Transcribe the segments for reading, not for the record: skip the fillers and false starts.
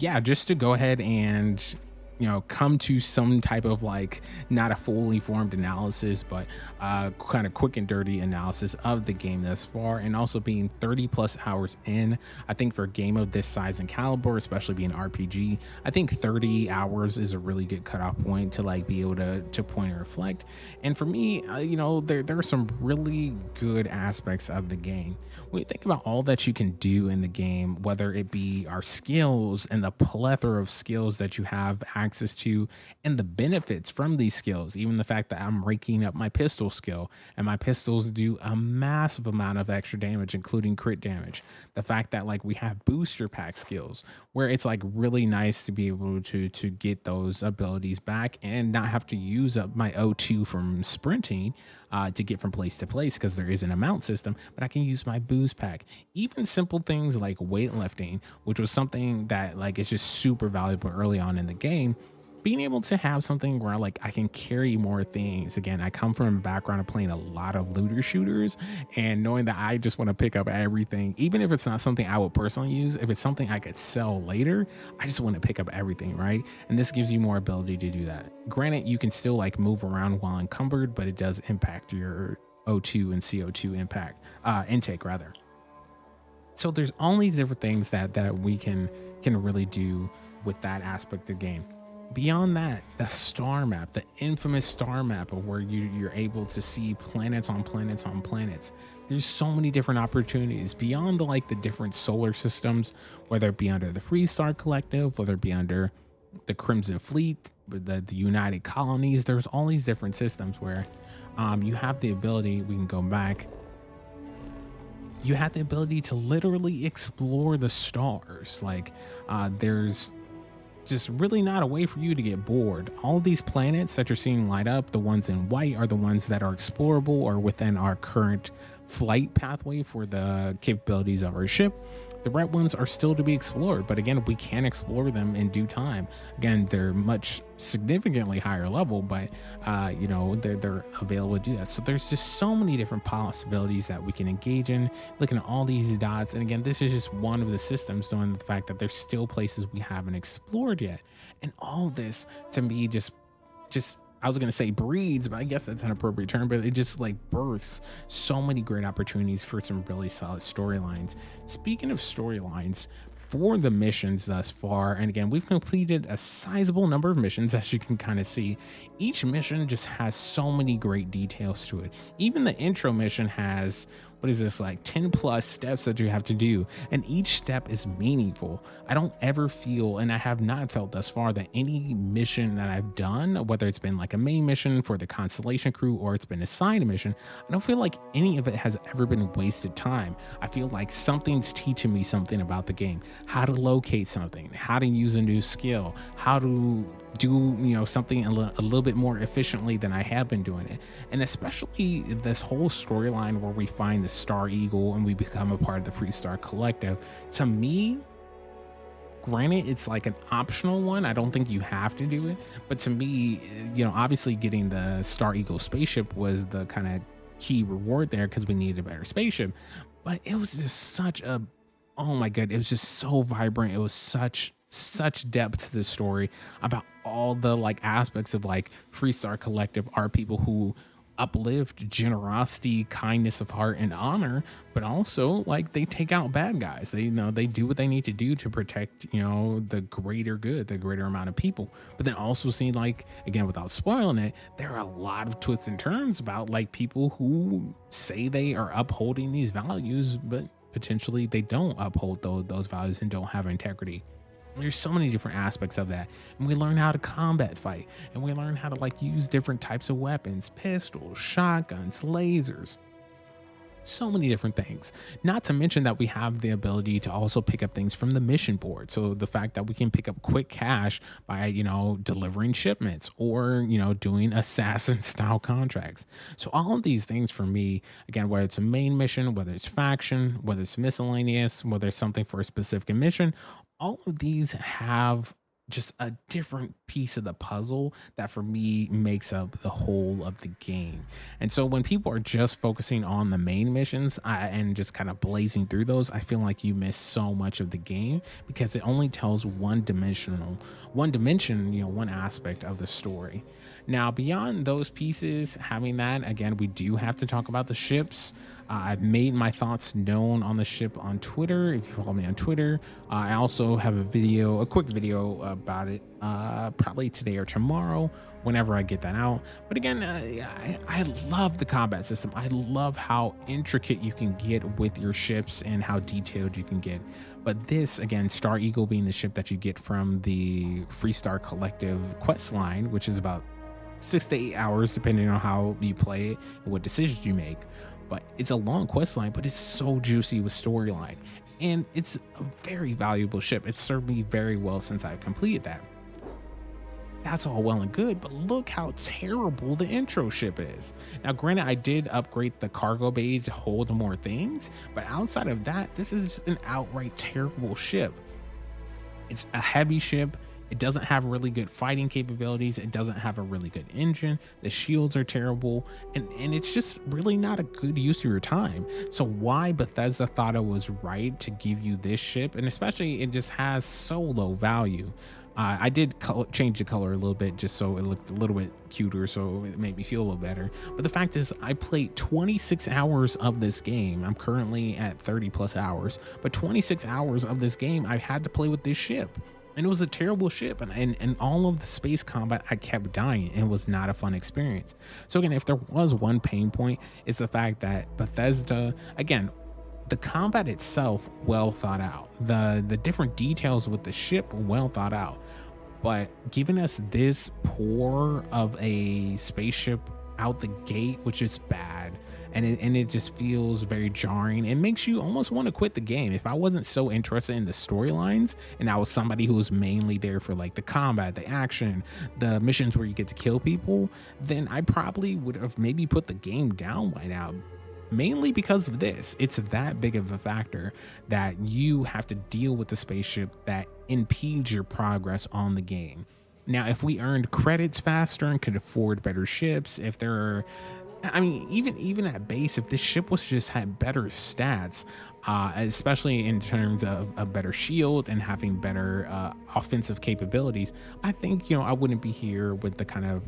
yeah, just to go ahead and come to some type of like not a fully formed analysis, but kind of quick and dirty analysis of the game thus far, and also being 30 plus hours in. I think for a game of this size and caliber, especially being RPG, I think 30 hours is a really good cutoff point to like be able to point and reflect. And for me, there are some really good aspects of the game when you think about all that you can do in the game, whether it be our skills and the plethora of skills that you have access to, and the benefits from these skills. Even the fact that I'm ranking up my pistol skill, and my pistols do a massive amount of extra damage, including crit damage. The fact that like we have booster pack skills, where it's like really nice to be able to get those abilities back and not have to use up my O2 from sprinting to get from place to place because there isn't a mount system, but I can use my boost pack. Even simple things like weightlifting, which was something that like is just super valuable early on in the game. Being able to have something where like I can carry more things. Again, I come from a background of playing a lot of looter shooters, and knowing that I just want to pick up everything, even if it's not something I would personally use, if it's something I could sell later, I just want to pick up everything, right? And this gives you more ability to do that. Granted, you can still like move around while encumbered, but it does impact your O2 and CO2 intake rather. So there's all these different things that we can really do with that aspect of the game. Beyond that, the star map, the infamous star map, of where you're able to see planets on planets on planets. There's so many different opportunities beyond the different solar systems, whether it be under the Free Star Collective, whether it be under the Crimson Fleet, the United Colonies. There's all these different systems where you have the ability. We can go back. You have the ability to literally explore the stars. There's just really not a way for you to get bored. All these planets that you're seeing light up, the ones in white, are the ones that are explorable or within our current flight pathway for the capabilities of our ship. The red ones are still to be explored, but again, we can explore them in due time. Again, they're much significantly higher level, but they're available to do that. So there's just so many different possibilities that we can engage in, looking at all these dots. And again, this is just one of the systems, knowing the fact that there's still places we haven't explored yet. And all this to me just I was going to say breeds, but I guess that's an appropriate term, but it just like births so many great opportunities for some really solid storylines. Speaking of storylines, for the missions thus far, and again, we've completed a sizable number of missions, as you can kind of see. Each mission just has so many great details to it. Even the intro mission has, what is this, like 10 plus steps that you have to do, and each step is meaningful. I don't ever feel, and I have not felt thus far, that any mission that I've done, whether it's been like a main mission for the Constellation crew or it's been a side mission, I don't feel like any of it has ever been wasted time. I feel like something's teaching me something about the game, how to locate something, how to use a new skill, how to do something a little bit more efficiently than I have been doing it. And especially this whole storyline where we find the Star Eagle and we become a part of the Free Star Collective, to me, granted it's like an optional one, I don't think you have to do it, but to me, obviously getting the Star Eagle spaceship was the kind of key reward there, because we needed a better spaceship. But it was just such a, oh my god, it was just so vibrant. It was such depth to the story about all the like aspects of like Free Star Collective are people who uplift generosity, kindness of heart, and honor, but also like they take out bad guys. They do what they need to do to protect the greater good, the greater amount of people. But then also seeing, like, again, without spoiling it, there are a lot of twists and turns about like people who say they are upholding these values, but potentially they don't uphold those values and don't have integrity. There's so many different aspects of that, and we learn how to combat fight, and we learn how to like use different types of weapons, pistols, shotguns, lasers, so many different things. Not to mention that we have the ability to also pick up things from the mission board. So the fact that we can pick up quick cash by delivering shipments, or doing assassin style contracts. So all of these things for me, again, whether it's a main mission, whether it's faction, whether it's miscellaneous, whether it's something for a specific mission, all of these have just a different piece of the puzzle that for me makes up the whole of the game. And so when people are just focusing on the main missions and just kind of blazing through those, I feel like you miss so much of the game because it only tells one dimension, one aspect of the story. Now, beyond those pieces, having that, again, we do have to talk about the ships. I've made my thoughts known on the ship on Twitter. If you follow me on Twitter, I also have a quick video about it, probably today or tomorrow, whenever I get that out. But again, I love the combat system. I love how intricate you can get with your ships and how detailed you can get. But this, again, Star Eagle being the ship that you get from the Freestar Collective quest line, which is about 6 to 8 hours, depending on how you play it and what decisions you make. But it's a long quest line, but it's so juicy with storyline. And it's a very valuable ship. It's served me very well since I completed that. That's all well and good, but look how terrible the intro ship is. Now, granted, I did upgrade the cargo bay to hold more things, but outside of that, this is an outright terrible ship. It's a heavy ship. It doesn't have really good fighting capabilities. It doesn't have a really good engine. The shields are terrible, and it's just really not a good use of your time. So why Bethesda thought it was right to give you this ship, and especially it just has so low value. I did change the color a little bit just so it looked a little bit cuter, so it made me feel a little better. But the fact is, I played 26 hours of this game. I'm currently at 30 plus hours, but 26 hours of this game I had to play with this ship. And it was a terrible ship, and all of the space combat, I kept dying. It was not a fun experience. So again, if there was one pain point, it's the fact that Bethesda, again, the combat itself, well thought out. The different details with the ship, well thought out. But giving us this poor of a spaceship out the gate, which is bad, and it just feels very jarring. It makes you almost want to quit the game. If I wasn't so interested in the storylines and I was somebody who was mainly there for like the combat, the action, the missions where you get to kill people, then I probably would have maybe put the game down by now. Mainly because of this. It's that big of a factor that you have to deal with the spaceship that impedes your progress on the game. Now, if we earned credits faster and could afford better ships, if there are, I mean, even at base, if this ship was just had better stats, especially in terms of a better shield and having better offensive capabilities, I think, I wouldn't be here with the kind of,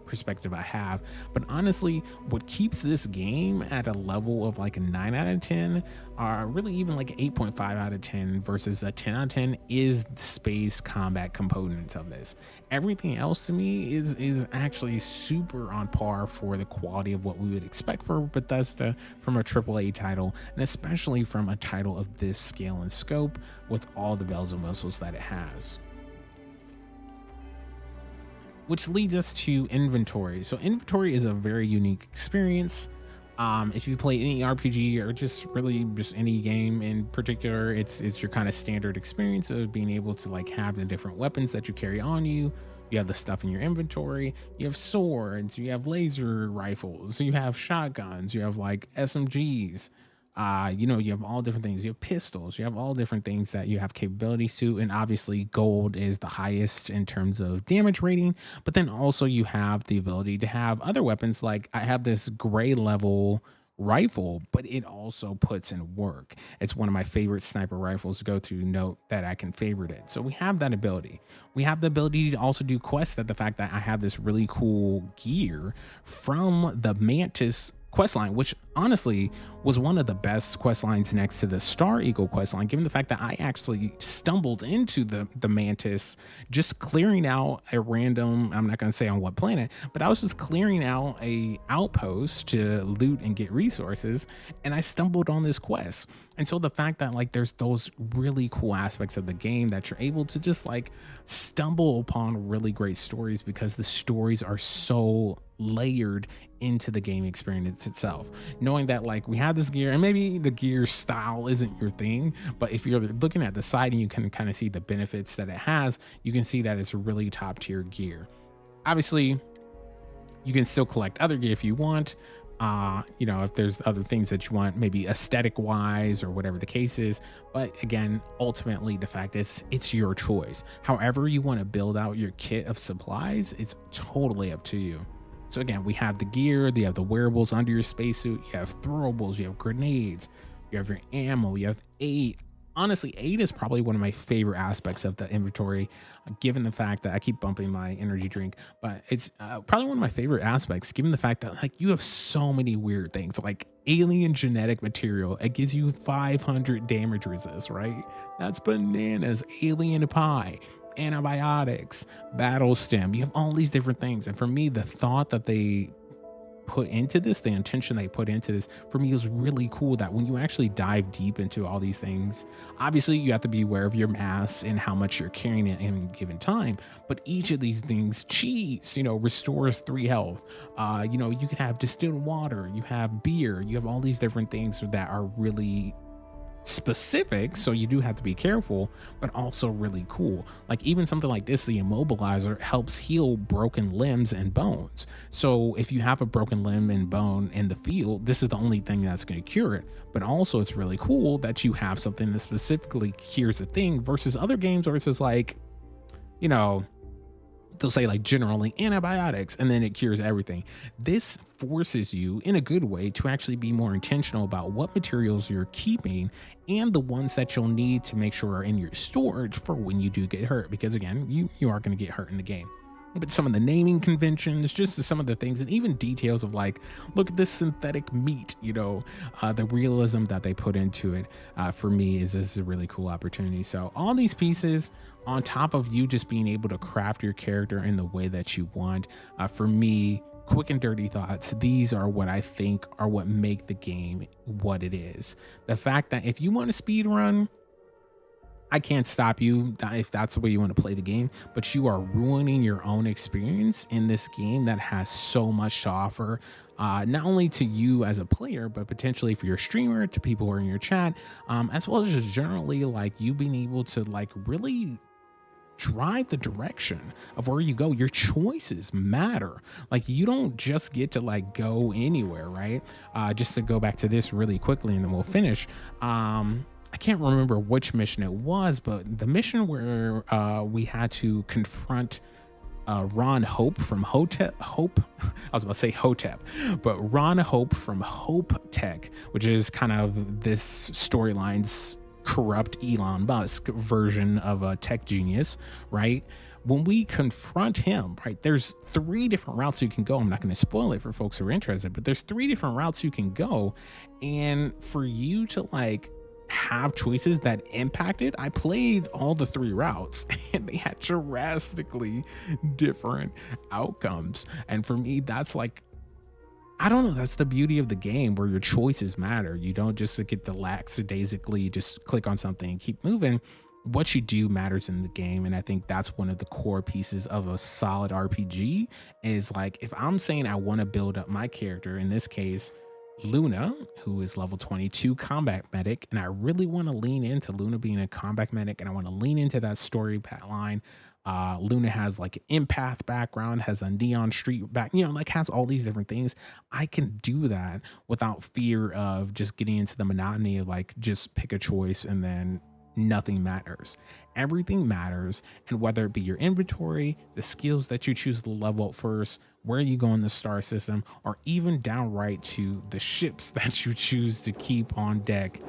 perspective I have. But honestly, what keeps this game at a level of like a 9 out of 10, or really even like 8.5 out of 10 versus a 10 out of 10, is the space combat components of this. Everything else to me is actually super on par for the quality of what we would expect for Bethesda from a AAA title, and especially from a title of this scale and scope with all the bells and whistles that it has. Which leads us to inventory. So inventory is a very unique experience. If you play any RPG or just really just any game in particular, it's your kind of standard experience of being able to like have the different weapons that you carry on you. You have the stuff in your inventory. You have swords. You have laser rifles. You have shotguns. You have like SMGs. You have all different things. You have pistols. You have all different things that you have capabilities to. And obviously gold is the highest in terms of damage rating. But then also you have the ability to have other weapons. Like I have this gray level rifle, but it also puts in work. It's one of my favorite sniper rifles to go to. Note that I can favorite it. So we have that ability. We have the ability to also do quests, that the fact that I have this really cool gear from the Mantis questline, which honestly was one of the best quest lines next to the Star Eagle questline, given the fact that I actually stumbled into the Mantis just clearing out a random, I'm not going to say on what planet, but I was just clearing out a outpost to loot and get resources, and I stumbled on this quest. And so the fact that like there's those really cool aspects of the game that you're able to just like stumble upon really great stories, because the stories are so layered into the game experience itself. Knowing that like we have this gear, and maybe the gear style isn't your thing, but if you're looking at the side and you can kind of see the benefits that it has, you can see that it's really top tier gear. Obviously, you can still collect other gear if you want, You know, if there's other things that you want, maybe aesthetic wise or whatever the case is. But again, ultimately, the fact is it's your choice. However, you want to build out your kit of supplies, it's totally up to you. So again, we have the gear, you have the wearables under your spacesuit, you have throwables, you have grenades, you have your ammo, you have aid. Honestly, aid is probably one of my favorite aspects of the inventory, given the fact that I keep bumping my energy drink. But it's probably one of my favorite aspects, given the fact that like you have so many weird things, like alien genetic material. It gives you 500 damage resist, right? That's bananas. Alien pie, antibiotics, battle stem. You have all these different things, and for me, the thought that they put into this, the intention they put into this, for me was really cool. That when you actually dive deep into all these things, obviously you have to be aware of your mass and how much you're carrying at any given time. But each of these things, cheese, you know, restores 3 health. You know, you can have distilled water, you have beer, you have all these different things that are really specific, so you do have to be careful, but also really cool. Like even something like this, the immobilizer helps heal broken limbs and bones. So if you have a broken limb and bone in the field, this is the only thing that's going to cure it. But also it's really cool that you have something that specifically cures a thing, versus other games where it's just like, you know, they'll say like generally antibiotics and then it cures everything. This forces you in a good way to actually be more intentional about what materials you're keeping and the ones that you'll need to make sure are in your storage for when you do get hurt, because again, you are going to get hurt in the game. But some of the naming conventions, just some of the things, and even details of like, look at this synthetic meat, you know, the realism that they put into it, for me is a really cool opportunity. So all these pieces on top of you just being able to craft your character in the way that you want, for me, quick and dirty thoughts, these are what I think are what make the game what it is. The fact that if you want to speed run, I can't stop you if that's the way you want to play the game, but you are ruining your own experience in this game that has so much to offer, not only to you as a player, but potentially for your streamer, to people who are in your chat, as well as just generally like you being able to like really drive the direction of where you go. Your choices matter. Like you don't just get to like go anywhere, right? Just to go back to this really quickly and then we'll finish. I can't remember which mission it was, but the mission where we had to confront Ron Hope from Hope. I was about to say Hotep, but Ron Hope from Hope Tech, which is kind of this storyline's corrupt Elon Musk version of a tech genius, right? When we confront him, right, there's 3 different routes you can go. I'm not going to spoil it for folks who are interested, but there's 3 different routes you can go. And for you to like have choices that impacted, I played all the 3 routes and they had drastically different outcomes. And for me, that's like, I don't know, that's the beauty of the game where your choices matter. You don't just get to lackadaisically just click on something and keep moving. What you do matters in the game. And I think that's one of the core pieces of a solid RPG is like, if I'm saying I want to build up my character, in this case, Luna, who is level 22 combat medic, and I really want to lean into Luna being a combat medic, and I want to lean into that story line. Luna has like an empath background, has a neon street back, you know, like has all these different things. I can do that without fear of just getting into the monotony of like just pick a choice and then nothing matters. Everything matters, and whether it be your inventory, the skills that you choose to level up first, where you go in the star system, or even downright to the ships that you choose to keep on deck,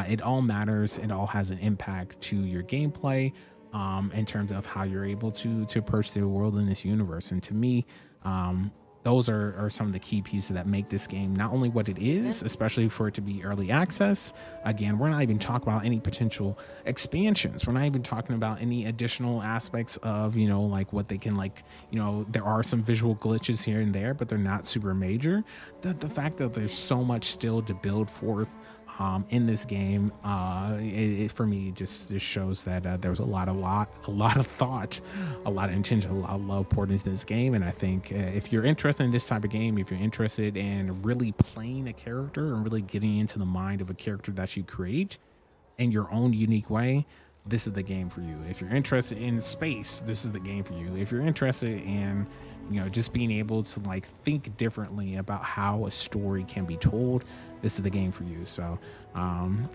it all matters. It all has an impact to your gameplay, in terms of how you're able to approach the world in this universe. And to me, those are some of the key pieces that make this game not only what it is, especially for it to be early access. Again, we're not even talking about any potential expansions. We're not even talking about any additional aspects of, you know, like what they can, like, you know, there are some visual glitches here and there, but they're not super major. The fact that there's so much still to build forth in this game, it for me just shows that there was a lot of thought, a lot of intention, a lot of love poured into this game. And I think if you're interested in this type of game, if you're interested in really playing a character and really getting into the mind of a character that you create in your own unique way, this is the game for you. If you're interested in space, this is the game for you. If you're interested in, just being able to like think differently about how a story can be told, this is the game for you. So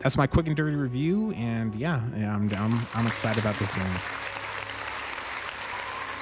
that's my quick and dirty review, and yeah, I'm excited about this game.